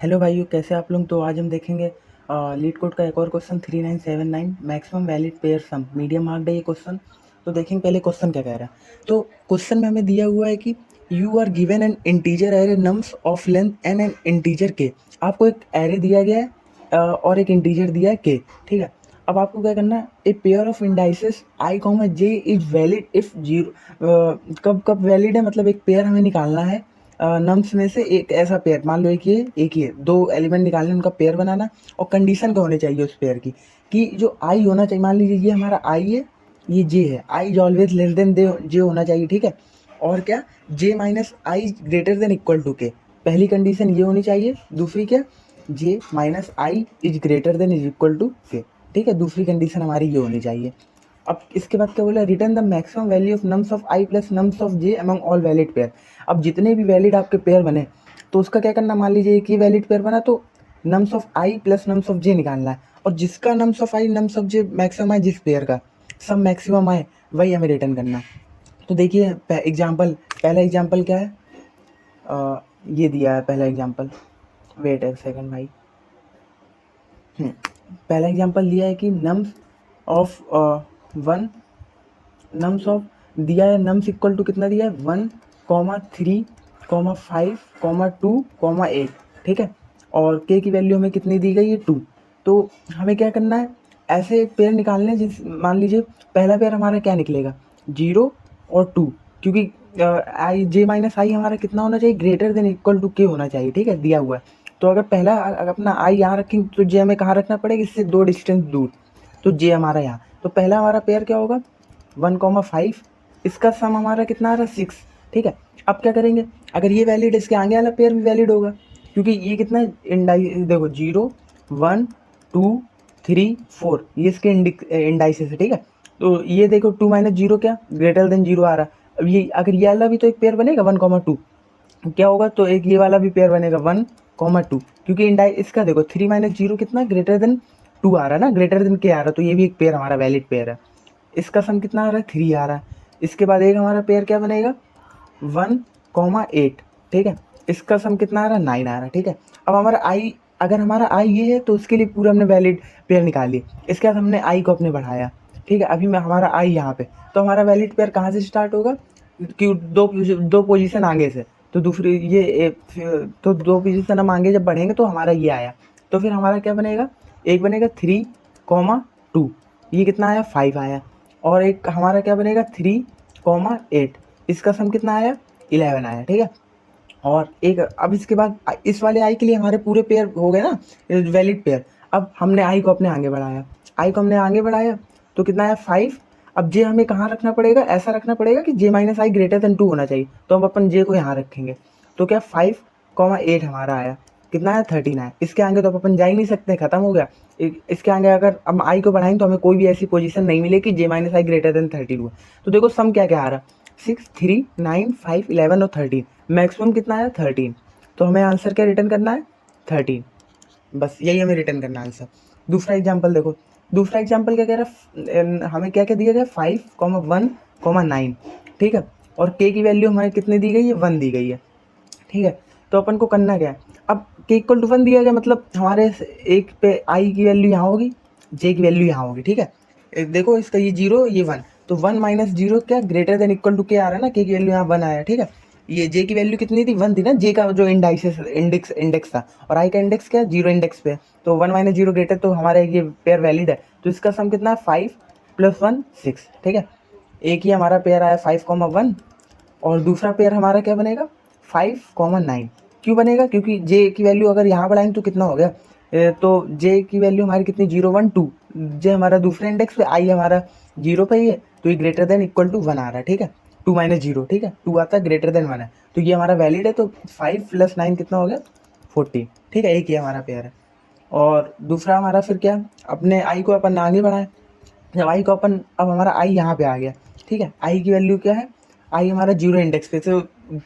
Hello भाइयों, कैसे आप लोग। तो आज हम देखेंगे लीड कोड का एक और question 3979 maximum valid pair sum medium marked है ये क्वेश्चन। तो देखेंगे पहले क्वेश्चन क्या कह रहा है। तो क्वेश्चन में हमें दिया हुआ है कि you are given an integer array nums of length n n integer के। आपको एक एरे दिया गया है और एक इंटीजर दिया है के। ठीक है, अब आपको क्या करना है, a pair of indices I comma J is valid if zero. कब कब वैलिड है, मतलब एक पेयर हमें निकालना है नम्स में से एक ऐसा पेयर। मान लो एक ही है, दो एलिमेंट निकालने, उनका पेयर बनाना। और कंडीशन क्या होनी चाहिए उस पेयर की, कि जो आई होना चाहिए। मान लीजिए ये हमारा आई है, ये जे है, I is always less than J होना चाहिए। ठीक है, और क्या, J minus I greater than equal to K. पहली कंडीशन ये होनी चाहिए। दूसरी क्या, J minus I is greater than is equal to K. ठीक है, दूसरी कंडीशन हमारी ये होनी चाहिए। अब इसके बाद क्या बोला, return the maximum value of nums of I plus nums of J among all valid pair. अब जितने भी वैलिड आपके पेयर बने तो उसका क्या करना, मान लीजिए एक ही वैलिड पेयर बना तो nums of I plus nums of J निकालना है। और जिसका nums of I nums of J maximum आए, जिस पेयर का सब मैक्सिमम आए, वही हमें रिटर्न करना। तो देखिए एग्जाम्पल, पहला एग्जाम्पल क्या है, ये दिया है पहला एग्जाम्पल। वेट एक सेकंड भाई। पहला एग्जाम्पल दिया है कि nums of one, nums of दिया है, नम्स इक्वल टू कितना दिया है, 1,3,5,2,8। ठीक है, और के की वैल्यू हमें कितनी दी गई है, 2। तो हमें क्या करना है, ऐसे पेयर निकालने जिस, मान लीजिए पहला पेयर हमारा क्या निकलेगा, 0 और 2। क्योंकि आई जे माइनस आई हमारा कितना होना चाहिए, ग्रेटर देन इक्वल टू के होना चाहिए। ठीक है, दिया हुआ है। तो अगर पहला अपना आई यहाँ रखेंगे तो जे हमें कहाँ रखना पड़ेगा, इससे 2 डिस्टेंस दूर। तो जे हमारा यहाँ, तो पहला हमारा पेयर क्या होगा, 1,5। इसका सम हमारा कितना आ रहा है, 6। ठीक है, अब क्या करेंगे, अगर ये वैलिड है, इसके आगे वाला पेयर भी वैलिड होगा। क्योंकि ये कितना देखो, 0 1 2 3 4, ये इसके इंडाइसेस है। ठीक है, तो ये देखो 2 माइनस जीरो क्या, ग्रेटर देन जीरो आ रहा है। अब ये अगर ये वाला भी तो एक पेयर बनेगा 1,2, क्या होगा, तो एक ये वाला भी पेयर बनेगा 1,2। क्योंकि इसका देखो 3 माइनस जीरो कितना, ग्रेटर देन 2 आ रहा है ना, ग्रेटर देन के आ रहा है। तो ये भी एक पेयर हमारा वैलिड पेयर है। इसका सम कितना आ रहा है, 3 आ रहा है। इसके बाद एक हमारा पेयर क्या बनेगा, 1,8। ठीक है, इसका सम कितना आ रहा है, 9 आ रहा है। ठीक है, अब हमारा आई, अगर हमारा आई ये है तो उसके लिए पूरा हमने वैलिड पेयर निकाली। इसके बाद हमने आई को अपने बढ़ाया। ठीक है, अभी मैं हमारा आई यहाँ पे, तो हमारा वैलिड पेयर कहाँ से स्टार्ट होगा, कि दो पोजीशन आगे से। तो दूसरी तो दो पोजीशन हम आगे जब बढ़ेंगे तो हमारा ये आया। तो फिर हमारा क्या बनेगा, एक बनेगा 3,2, ये कितना आया, 5 आया। और एक हमारा क्या बनेगा, 3,8, इसका सम कितना आया, 11 आया। ठीक है, और एक अब इसके बाद इस वाले आई के लिए हमारे पूरे पेयर हो गए ना, वैलिड पेयर। अब हमने आई को अपने आगे बढ़ाया, आई को हमने आगे बढ़ाया तो कितना आया, 5। अब जे हमें कहाँ रखना पड़ेगा, ऐसा रखना पड़ेगा कि जे माइनस आई ग्रेटर देन 2 होना चाहिए। तो हम अपन जे को यहाँ रखेंगे। तो क्या 5,8 हमारा आया, कितना आया, 13 आया। इसके आगे तो अपन जा ही नहीं सकते, खत्म हो गया। इसके आगे अगर हम आई को बढ़ाएंगे तो हमें कोई भी ऐसी पोजीशन नहीं मिलेगी जे माइनस आई ग्रेटर देन 13 हुआ। तो देखो सम क्या क्या आ रहा, 6 3 9 5 11 और 13। मैक्सिमम कितना आया, 13। तो हमें आंसर क्या रिटर्न करना है, 13। बस यही हमें रिटर्न करना है आंसर। दूसरा एग्जाम्पल देखो, दूसरा एग्जाम्पल क्या कह रहा है, हमें क्या क्या दिया गया, 5,1,9। ठीक है, और के की वैल्यू हमें कितनी दी गई है, 1 दी गई है। ठीक है, तो अपन को करना क्या है, अब के इक्वल टू 1 दिया गया, मतलब हमारे एक पे आई की वैल्यू यहाँ होगी, जे की वैल्यू यहाँ होगी। ठीक है, देखो इसका ये 0 ये 1, तो 1 माइनस जीरो क्या, ग्रेटर देन इक्वल टू के आ रहा है ना, के की वैल्यू यहाँ 1 आया। ठीक है, ये जे की वैल्यू कितनी थी, 1 थी ना, जे का जो इंडेक्स था, और आई का इंडेक्स क्या, 0 इंडेक्स पे। तो 1 माइनस जीरो ग्रेटर, तो हमारा ये पेयर वैलिड है। तो इसका सम कितना है, 5 + 1 6। ठीक है, एक ही हमारा पेयर आया 5,1, और दूसरा पेयर हमारा क्या बनेगा, 5,9। क्यों बनेगा, क्योंकि जे की वैल्यू अगर यहाँ बढ़ाएंगे तो कितना हो गया, तो जे की वैल्यू हमारी कितनी, 0 1 2। जे हमारा दूसरे इंडेक्स पे, आई हमारा 0 पे ही है, तो ये ग्रेटर देन इक्वल टू 1 आ रहा है। ठीक है, 2 माइनस जीरो, ठीक है, 2 आता है, ग्रेटर देन 1 है, तो ये हमारा वैलिड है। तो 5 + 9 कितना हो गया, 14। ठीक है, एक ही हमारा पेयर है। और दूसरा हमारा फिर क्या, अपने आई को अपन आगे बढ़ाएं। जब आई को अपन, अब हमारा आई यहाँ पे आ गया। ठीक है, आई की वैल्यू क्या है, आई हमारा 0 इंडेक्स पे। तो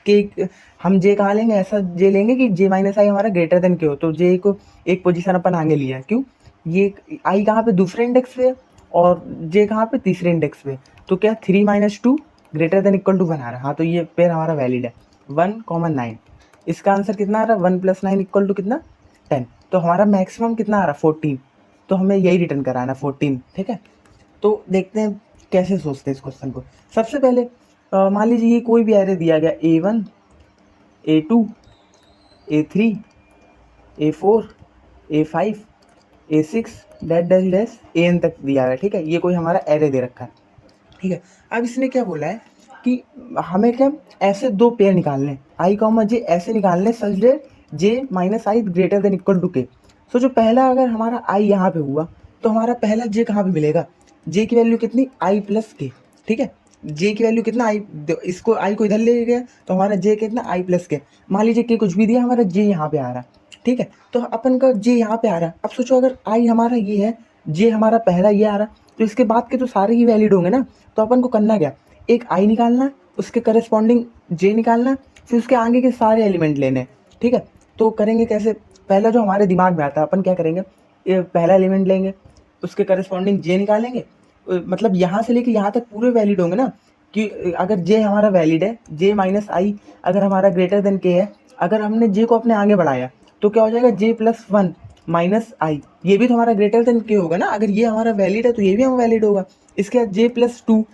के हम जे कहाँ लेंगे, ऐसा जे लेंगे कि जे माइनस आई हमारा ग्रेटर देन के हो। तो जे को एक पोजीशन अपन आगे लिया है, क्यों, ये आई कहाँ पे, दूसरे इंडेक्स पे, और जे कहाँ पे, तीसरे इंडेक्स पे। तो क्या 3 - 2 ग्रेटर देन इक्वल टू 1 आ रहा है। हाँ, तो ये पेयर हमारा वैलिड है, 1,9। इसका आंसर कितना आ रहा है, 1 + 9 इक्वल टू कितना, 10, तो हमारा मैक्सिमम कितना आ रहा है 14, तो हमें यही रिटर्न कराना 14, ठीक है। तो देखते हैं कैसे सोचते हैं इस क्वेश्चन को। सबसे पहले मान लीजिए ये कोई भी एरे दिया गया A1 A2 A3 A4 A5 A6 dash dash dash AN तक दिया है, ठीक है। ये कोई हमारा एरे दे रखा है, ठीक है। अब इसने क्या बोला है कि हमें क्या ऐसे दो पेयर निकालने हैं, आई कॉमा जे ऐसे निकालने such that J minus I greater than equal to K. So जो पहला अगर हमारा आई यहाँ पे हुआ तो हमारा पहला जे कहाँ पे मिलेगा, जे की वैल्यू कितनी आई प्लस के, ठीक है। जे की वैल्यू कितना आई, इसको आई को इधर ले गया तो हमारा जे कितना आई प्लस के। मान लीजिए के कुछ भी दिया, हमारा जे यहाँ पे आ रहा, ठीक है। तो अपन का जे यहाँ पे आ रहा। अब सोचो अगर आई हमारा ये है, जे हमारा पहला ये आ रहा, तो इसके बाद के तो सारे ही वैलिड होंगे ना। तो अपन को करना क्या, एक आई निकालना, उसके करस्पॉन्डिंग जे निकालना, फिर उसके आगे के सारे एलिमेंट लेने, ठीक है। तो करेंगे कैसे, पहला जो हमारे दिमाग में आता है अपन क्या करेंगे, ये पहला एलिमेंट लेंगे, उसके करस्पॉन्डिंग जे निकालेंगे। मतलब यहाँ से लेके यहाँ तक पूरे वैलिड होंगे ना, कि अगर जे हमारा वैलिड है, जे माइनस आई अगर हमारा ग्रेटर देन के है, अगर हमने जे को अपने आगे बढ़ाया तो क्या हो जाएगा, जे प्लस वन माइनस आई, ये भी तो हमारा ग्रेटर देन के होगा ना। अगर ये हमारा वैलिड है तो ये भी हमारा वैलिड होगा। इसके बाद जे प्लस टू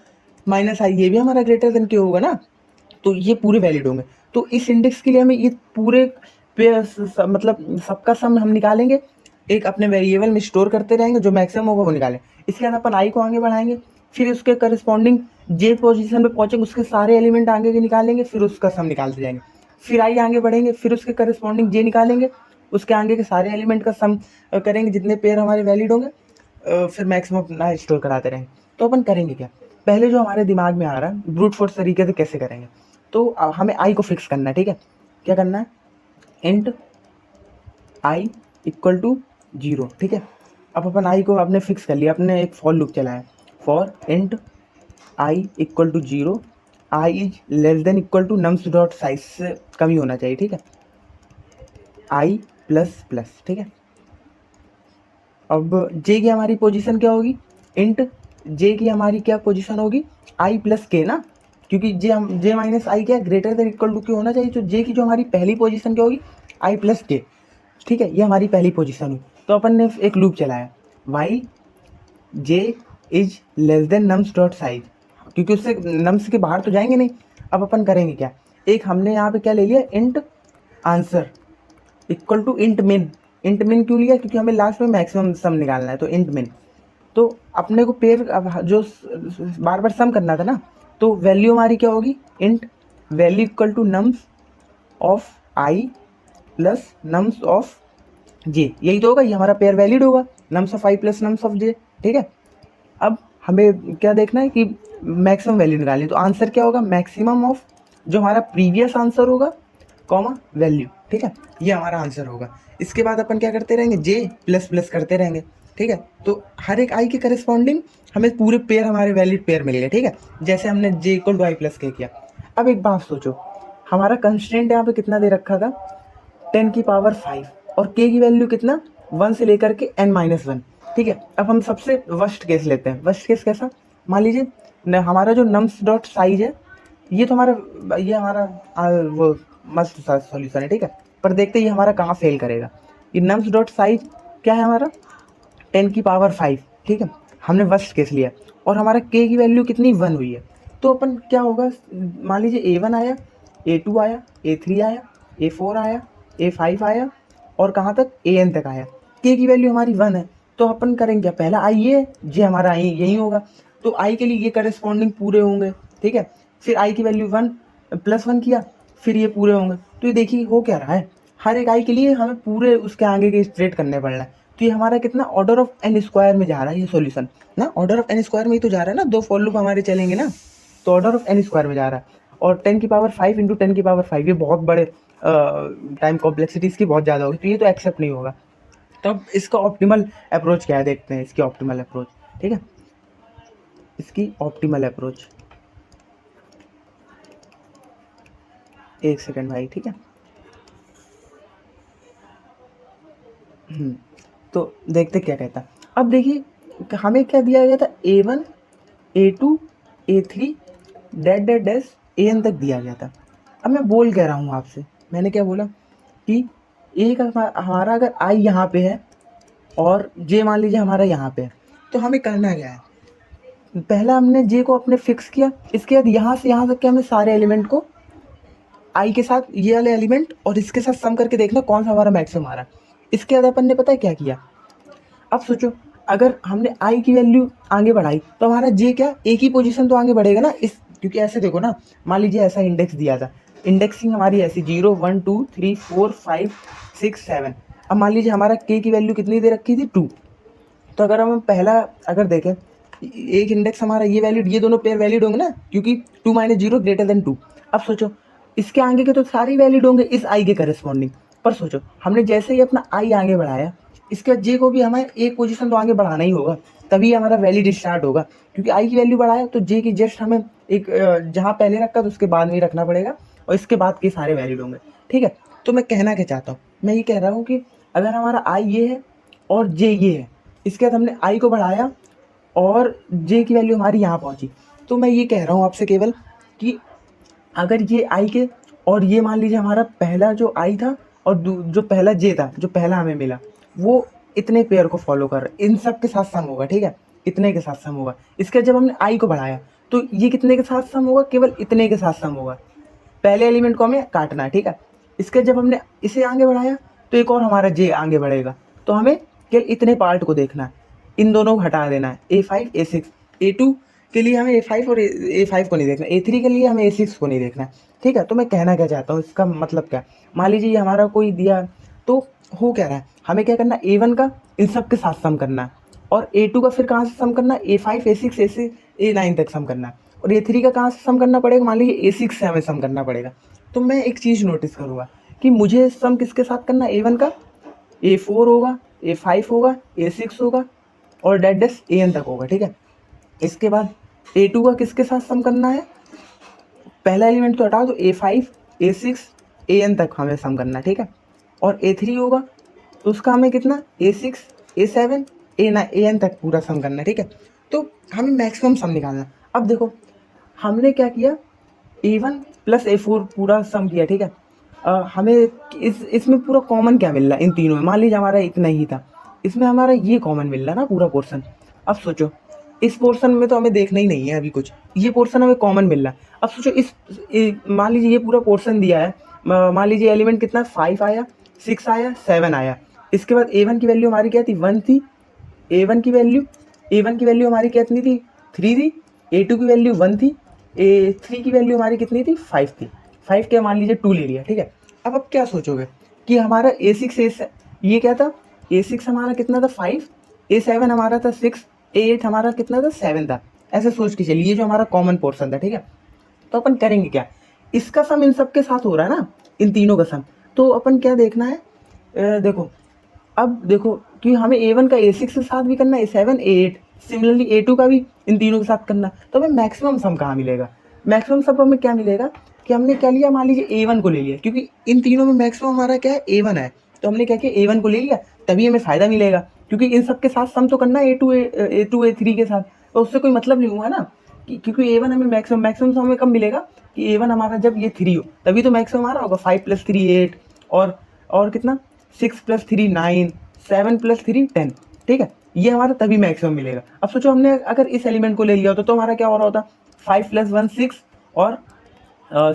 माइनस आई, ये भी हमारा ग्रेटर देन के होगा ना। तो ये पूरे वैलिड होंगे। तो इस इंडेक्स के लिए हमें ये पूरे मतलब सबका सम हम निकालेंगे, एक अपने वेरिएबल में स्टोर करते रहेंगे, जो मैक्सिमम होगा वो निकालें। इसके बाद अपन आई को आगे बढ़ाएंगे, फिर उसके करस्पॉन्डिंग जे पोजीशन पे पहुंचेंगे, उसके सारे एलिमेंट आगे के निकालेंगे, फिर उसका सम निकालते जाएंगे। फिर आई आगे बढ़ेंगे, फिर उसके करस्पॉन्डिंग जे निकालेंगे, उसके आगे के सारे एलिमेंट का सम करेंगे, जितने पेयर हमारे वैलिड होंगे, फिर मैक्सिमम अपना स्टोर कराते रहेंगे। तो अपन करेंगे क्या, पहले जो हमारे दिमाग में आ रहा है ब्रूट फोर्स तरीके से कैसे करेंगे, तो हमें आई को फिक्स करना है, ठीक है। क्या करना है, इंट आई इक्वल टू 0, ठीक है। अब अपन आई को आपने फिक्स कर लिया, अपने एक फॉर लूप चलाया, for int i equal to 0, i is less than equal to nums dot size से कम ही होना चाहिए, ठीक है, आई प्लस प्लस, ठीक है। अब जे की हमारी पोजीशन क्या होगी, इंट जे की हमारी क्या पोजीशन होगी, आई प्लस के ना, क्योंकि जे माइनस आई क्या ग्रेटर देन इक्वल टू के होना चाहिए। तो जे की जो हमारी पहली पोजीशन क्या होगी, आई प्लस के, ठीक है। ये हमारी पहली पोजीशन हुई। तो अपन ने एक लूप चलाया, while j is less than nums dot size, क्योंकि उससे नम्स के बाहर तो जाएंगे नहीं। अब अपन करेंगे क्या, एक हमने यहाँ पे क्या ले लिया, int answer equal to int min. Int min क्यों लिया, क्योंकि हमें लास्ट में मैक्सिमम सम निकालना है, तो इंट मिन। तो अपने को पेयर जो बार बार सम करना था ना, तो वैल्यू हमारी क्या होगी, int value equal to nums of I plus nums of J, यही तो होगा, ये हमारा पेयर वैलिड होगा, nums of I plus nums of J, ठीक है। अब हमें क्या देखना है कि मैक्सिमम वैल्यू निकालनी है, तो आंसर क्या होगा, मैक्सिमम ऑफ जो हमारा प्रीवियस आंसर होगा कॉमा वैल्यू, ठीक है, ये हमारा आंसर होगा। इसके बाद अपन क्या करते रहेंगे, जे प्लस प्लस करते रहेंगे, ठीक है। तो हर एक आई के करस्पॉन्डिंग हमें पूरे पेयर हमारे वैलिड पेयर मिल गए, ठीक है, जैसे हमने J equal to I plus के किया। अब एक बात सोचो, हमारा कंस्टेंट यहाँ पे कितना दे रखा था, 10⁵, और के की वैल्यू कितना, 1 से लेकर के n-1, ठीक है। अब हम सबसे वर्स्ट केस लेते हैं। वर्स्ट केस कैसा, मान लीजिए हमारा जो नम्स डॉट साइज है, ये तो हमारा ये हमारा वो मस्त सा सॉल्यूशन है, ठीक है। पर देखते ये हमारा कहाँ फेल करेगा। ये नम्स डॉट साइज क्या है हमारा, 10⁵, ठीक है। हमने वर्स्ट केस लिया और हमारा के की वैल्यू कितनी 1 हुई है। तो अपन क्या होगा, मान लीजिए A1 आया, A2 आया, A3 आया, A4 आया, A5 आया, और कहाँ तक AN तक आया। के की वैल्यू हमारी 1 है, तो अपन करेंगे क्या, पहला आई ये, जे हमारा आई यही होगा, तो आई के लिए ये करस्पॉन्डिंग पूरे होंगे, ठीक है। फिर आई की वैल्यू 1 + 1 किया, फिर ये पूरे होंगे। तो ये देखिए हो क्या रहा है, हर एक आई के लिए हमें पूरे उसके आगे के स्ट्रेट करने पड़ रहा है। तो ये हमारा कितना ऑर्डर ऑफ n स्क्वायर में जा रहा है ये सॉल्यूशन ना, ऑर्डर ऑफ n स्क्वायर में ही तो जा रहा है ना, दो फॉर लूप हमारे चलेंगे ना, तो ऑर्डर ऑफ n स्क्वायर में जा रहा है। और 10⁵ इंटू 10⁵, ये बहुत बड़े टाइम कॉम्प्लेक्सिटी इसकी बहुत ज़्यादा होगी, तो ये तो एक्सेप्ट नहीं होगा। तब इसका ऑप्टिमल अप्रोच क्या है, देखते हैं इसकी ऑप्टिमल अप्रोच, ठीक है। इसकी ऑप्टिमल अप्रोच, एक सेकेंड भाई, ठीक है। तो देखते क्या कहता है। अब देखिए हमें क्या दिया गया था, A1 A2 A3 dash dash dash AN तक दिया गया था। अब मैं बोल कह रहा हूँ आपसे, मैंने क्या बोला कि एक हमारा अगर आई यहाँ पे है और जे मान लीजिए हमारा यहाँ पे है, तो हमें करना क्या है, पहला हमने जे को अपने फिक्स किया, इसके बाद यहाँ से यहाँ तक के हमने सारे एलिमेंट को आई के साथ ये वाले एलिमेंट और इसके साथ सम करके देखना कौन सा हमारा मैक्सिमम आ रहा है। इसके बाद अपन ने पता है क्या किया, अब सोचो अगर हमने आई की वैल्यू आगे बढ़ाई तो हमारा जे क्या एक ही पोजीशन तो आगे बढ़ेगा ना, इस क्योंकि ऐसे देखो ना, मान लीजिए ऐसा इंडेक्स दिया था, इंडेक्सिंग हमारी ऐसी 0 1 2 3 4 5 6 7। अब मान लीजिए हमारा के की वैल्यू कितनी दे रखी थी 2, तो अगर हम पहला अगर देखें एक इंडेक्स हमारा ये वैलिड, ये दोनों पेयर वैलिड होंगे ना, क्योंकि 2 - 0 ग्रेटर देन 2। अब सोचो इसके आगे के तो सारे वैलिड होंगे इस आई के करस्पॉन्डिंग, पर सोचो हमने जैसे ही अपना आई आगे बढ़ाया, इसके बाद जे को भी हमें एक पोजीशन तो आगे बढ़ाना ही होगा, तभी हमारा वैलिड स्टार्ट होगा, क्योंकि आई की वैल्यू बढ़ाया तो जे की जस्ट हमें एक जहाँ पहले रखा तो उसके बाद में ही रखना पड़ेगा, और इसके बाद के सारे वैलिड होंगे। ठीक है, तो मैं कहना क्या चाहता हूँ, मैं ये कह रहा हूँ कि अगर हमारा आई ये है और जे ये है, इसके बाद हमने आई को बढ़ाया और जे की वैल्यू हमारी यहाँ पहुँची, तो मैं ये कह रहा हूँ आपसे केवल कि अगर ये आई के और ये मान लीजिए हमारा पहला जो आई था और जो पहला जे था, जो पहला हमें मिला, वो इतने पेयर को फॉलो कर रहे, इन सब के साथ सम होगा। ठीक है, इतने के साथ सम होगा। इसके जब हमने आई को बढ़ाया तो ये कितने के साथ सम होगा, केवल इतने के साथ सम होगा, पहले एलिमेंट को हमें काटना है। ठीक है, इसके जब हमने इसे आगे बढ़ाया तो एक और हमारा जे आगे बढ़ेगा, तो हमें केवल इतने पार्ट को देखना है, इन दोनों को हटा देना है, A5 A6। A2 के लिए हमें A5 और A5 को नहीं देखना, A3 के लिए हमें A6 को नहीं देखना है। ठीक है, तो मैं कहना क्या चाहता हूँ, इसका मतलब क्या, मान लीजिए ये हमारा कोई दिया, तो हो क्या रहा है, हमें क्या करना है, A1 का इन सब के साथ सम करना है, और A2 का फिर कहाँ से सम करना है, A5 A6 A6 A9 तक सम करना है, और A3 का कहाँ से सम करना पड़ेगा, मान लीजिए A6 से हमें सम करना पड़ेगा। तो मैं एक चीज़ नोटिस करूँगा कि मुझे सम किसके साथ करना है, A1 का, A4 होगा, A5 होगा, A6 होगा, और डेट डेस AN तक होगा। ठीक है, इसके बाद A2 का किसके साथ सम करना है, पहला एलिमेंट तो हटाओ, तो A5 A6 AN तक हमें सम करना है। ठीक है, और A3 होगा तो उसका हमें कितना, A6 A7 A9 AN तक पूरा सम करना है। ठीक है, तो हमें मैक्सिमम सम निकालना है। अब देखो हमने क्या किया, A1 प्लस A4 पूरा सम किया। ठीक है, हमें इसमें पूरा कॉमन क्या मिल रहा है इन तीनों में, मान लीजिए हमारा इतना ही था, इसमें हमारा ये कॉमन मिल रहा है ना पूरा पोर्शन। अब सोचो इस पोर्शन में तो हमें देखना ही नहीं है अभी कुछ, ये पोर्शन हमें कॉमन मिल रहा है। अब सोचो मान लीजिए ये पूरा पोर्शन दिया है, मान लीजिए एलिमेंट कितना 5 आया, 6 आया, 7 आया, इसके बाद A1 की वैल्यू हमारी क्या थी, 1 थी, A1 की वैल्यू A1 की वैल्यू हमारी कितनी थी, 3 थी, A2 की वैल्यू 1 थी, A3 की वैल्यू हमारी कितनी थी, 5 थी, 5 के मान लीजिए 2 ले लिया। ठीक है, अब क्या सोचोगे कि हमारा A6 ये क्या था, A6 हमारा कितना था 5, A7 हमारा था 6, A8 हमारा कितना था 7 था, ऐसे सोच के चलिए, ये जो हमारा कॉमन पोर्शन था। ठीक है, तो अपन करेंगे क्या, इसका सम इन सब के साथ हो रहा है ना, इन तीनों का सम, तो अपन क्या देखना है, देखो अब देखो कि हमें A1 का A6 के साथ भी करना है, A7 A8, सिमिलरली A2 का भी इन तीनों के साथ करना, तो हमें मैक्सिमम सम कहाँ मिलेगा, मैक्सिमम सम हमें क्या मिलेगा कि हमने क्या लिया, मान लीजिए A1 को ले लिया, क्योंकि इन तीनों में मैक्सिमम हमारा क्या है, A1 है, तो हमने क्या किया A1 को ले लिया, तभी हमें फ़ायदा मिलेगा, क्योंकि इन सब के साथ सम तो करना है A2 A3 के साथ, तो उससे कोई मतलब नहीं हुआ ना, क्योंकि A1 हमें मैक्सिमम हमें कब मिलेगा कि A1 हमारा जब ये 3 हो तभी तो मैक्सिमम आ रहा होगा, 5 + 3 8, और कितना 6 + 3 9, 7 + 3 10। ठीक है, ये हमारा तभी मैक्सिमम मिलेगा। अब सोचो हमने अगर इस एलिमेंट को ले लिया होता तो हमारा क्या हो रहा होता, 5 + 1 6, और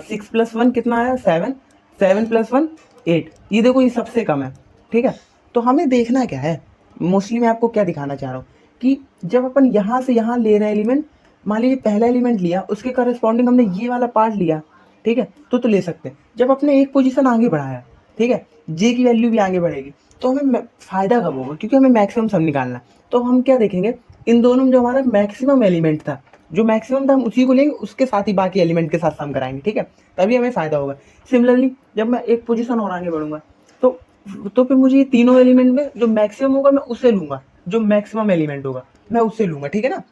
6 + 1 कितना आया 7, 7 + 1 8, ये देखो ये सबसे कम है। ठीक है, तो हमें देखना क्या है, मोस्टली मैं आपको क्या दिखाना चाह रहा हूँ कि जब अपन यहाँ से यहाँ ले रहे हैं एलिमेंट, मान लीजिए पहला एलिमेंट लिया, उसके करस्पॉन्डिंग हमने ये वाला पार्ट लिया, ठीक है, तो ले सकते हैं। जब अपने एक पोजीशन आगे बढ़ाया, ठीक है, जे की वैल्यू भी आगे बढ़ेगी, तो हमें फ़ायदा कब होगा, क्योंकि हमें मैक्सिमम सम निकालना है। तो हम क्या देखेंगे, इन दोनों में जो हमारा मैक्सिमम एलिमेंट था, जो मैक्सिमम था हम उसी को लेंगे, उसके साथ ही बाकी एलिमेंट के साथ सम कराएंगे। ठीक है, तभी हमें फ़ायदा होगा। सिमिलरली जब मैं एक पोजीशन और आगे बढ़ूंगा, तो फिर मुझे ये तीनों एलिमेंट में जो मैक्सिमम होगा मैं उसे लूंगा, जो मैक्सिमम एलिमेंट होगा मैं उससे लूंगा। ठीक है ना,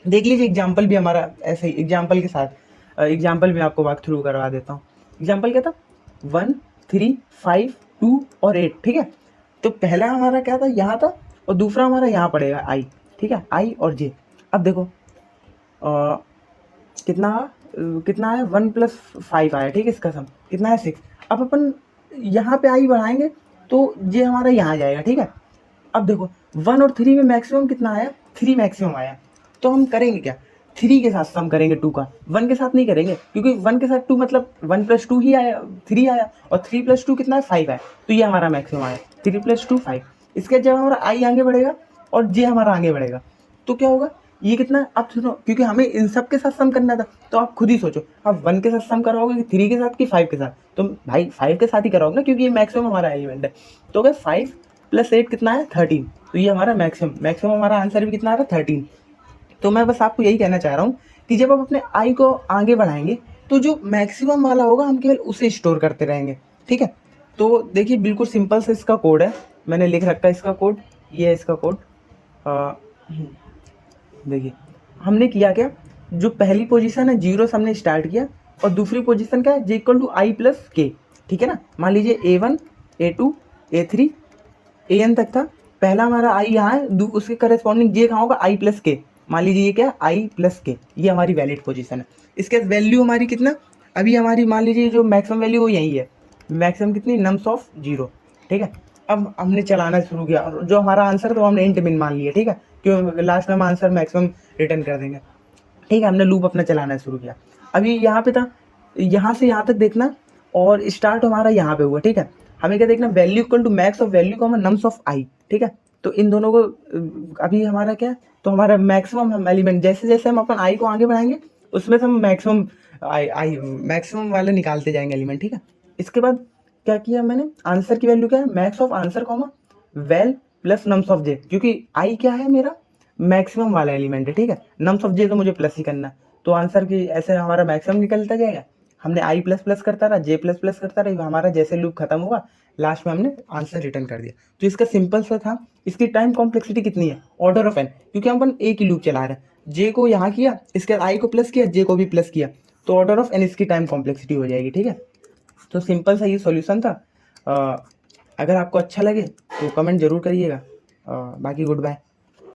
देख लीजिए एग्जाम्पल भी हमारा ऐसे ही, एग्जाम्पल के साथ एग्जाम्पल में आपको वॉक थ्रू करवा देता हूँ। एग्जाम्पल क्या था, 1 3 5 2 और 8। ठीक है, तो पहला हमारा क्या था, यहाँ था, और दूसरा हमारा यहाँ पड़ेगा आई। ठीक है, आई और जे। अब देखो कितना कितना है, 1 + 5 आया। ठीक है, इसका सम कितना है 6। अब अपन यहाँ पे आई बढ़ाएंगे तो ये हमारा यहाँ जाएगा, ठीक है। अब देखो 1 और 3 में मैक्सिमम कितना आया, 3 मैक्सिमम आया। तो हम करेंगे क्या, 3 के साथ सम करेंगे 2 का, 1 के साथ नहीं करेंगे, क्योंकि 1 के साथ 2 मतलब 1 + 2 ही आया, 3 आया, और 3 + 2 कितना है, 5 आया। तो ये हमारा मैक्सिमम आया, 3 + 2 5। इसके जब हमारा आई आगे बढ़ेगा और जे हमारा आगे बढ़ेगा, तो क्या होगा, ये कितना है, अब सुनो, क्योंकि हमें इन सब के साथ सम करना था, तो आप खुद ही सोचो, आप 1 के साथ सम कराओगे कि 3 के साथ कि 5 के साथ, तो भाई 5 के साथ ही कराओगे ना, क्योंकि ये मैक्सिमम हमारा एलिमेंट है। तो अगर 5 + 8 कितना है, 13। तो ये हमारा मैक्सिमम हमारा आंसर भी कितना आ रहा है, 13। तो मैं बस आपको यही कहना चाह रहा हूँ कि जब आप अपने आई को आगे बढ़ाएंगे, तो जो मैक्सिमम वाला होगा हम केवल उसे स्टोर करते रहेंगे, ठीक है। तो देखिए बिल्कुल सिंपल से इसका कोड है, मैंने लिख रखा है इसका कोड, ये है इसका कोड। देखिए हमने किया क्या, जो पहली पोजीशन है 0 से हमने स्टार्ट किया, और दूसरी पोजीशन क्या है, j = i + k, ठीक है ना। मान लीजिए a1 a2 a3 an तक था, पहला हमारा आई यहाँ है, उसके करस्पॉन्डिंग जे कहाँ होगा, i + k। मान लीजिए ये क्या, i + k, ये हमारी वैलिड पोजीशन है। इसके वैल्यू हमारी कितना, अभी हमारी मान लीजिए जो मैक्सिमम वैल्यू वो यही है, मैक्सिमम कितनी, नम्स ऑफ 0, ठीक है। अब हमने चलाना शुरू किया, और जो हमारा आंसर तो हमने इंट मिन मान लिया, ठीक है, क्यों लास्ट में हम आंसर मैक्सिमम रिटर्न कर देंगे, ठीक है। हमने लूप अपना चलाना शुरू किया, अभी यहाँ पे था, यहाँ से यहाँ तक देखना, और स्टार्ट हमारा यहाँ पे हुआ, ठीक है। हमें क्या देखना, value equal to max of value comma nums of I, ठीक है। तो इन दोनों को अभी हमारा क्या, तो हमारा मैक्सिमम हम एलिमेंट, जैसे जैसे हम अपन आई को आगे बढ़ाएंगे, उसमें से हम मैक्सिमम आई मैक्सिमम वाले निकालते जाएंगे एलिमेंट, ठीक है। इसके बाद क्या किया मैंने, आंसर की वैल्यू क्या है, max of answer comma val plus nums of J, क्योंकि आई क्या है मेरा मैक्सिमम वाला एलिमेंट है, ठीक है। नम्स ऑफ जे तो मुझे प्लस ही करना है, तो आंसर की ऐसे हमारा मैक्सिमम निकलता जाएगा। हमने आई प्लस प्लस करता रहा, जे प्लस प्लस करता रहा, हमारा जैसे लूप खत्म हुआ, लास्ट में हमने आंसर रिटर्न कर दिया। तो इसका सिंपल सा था। इसकी टाइम कॉम्प्लेक्सिटी कितनी है, ऑर्डर ऑफ एन, क्योंकि हम अपन एक ही लूप चला रहे हैं। जे को यहाँ किया, इसके आई को प्लस किया, जे को भी प्लस किया, तो ऑर्डर ऑफ एन इसकी टाइम कॉम्प्लेक्सिटी हो जाएगी, ठीक है। तो सिंपल सा ये सॉल्यूशन था। अगर आपको अच्छा लगे तो कमेंट जरूर करिएगा। बाकी गुड बाय।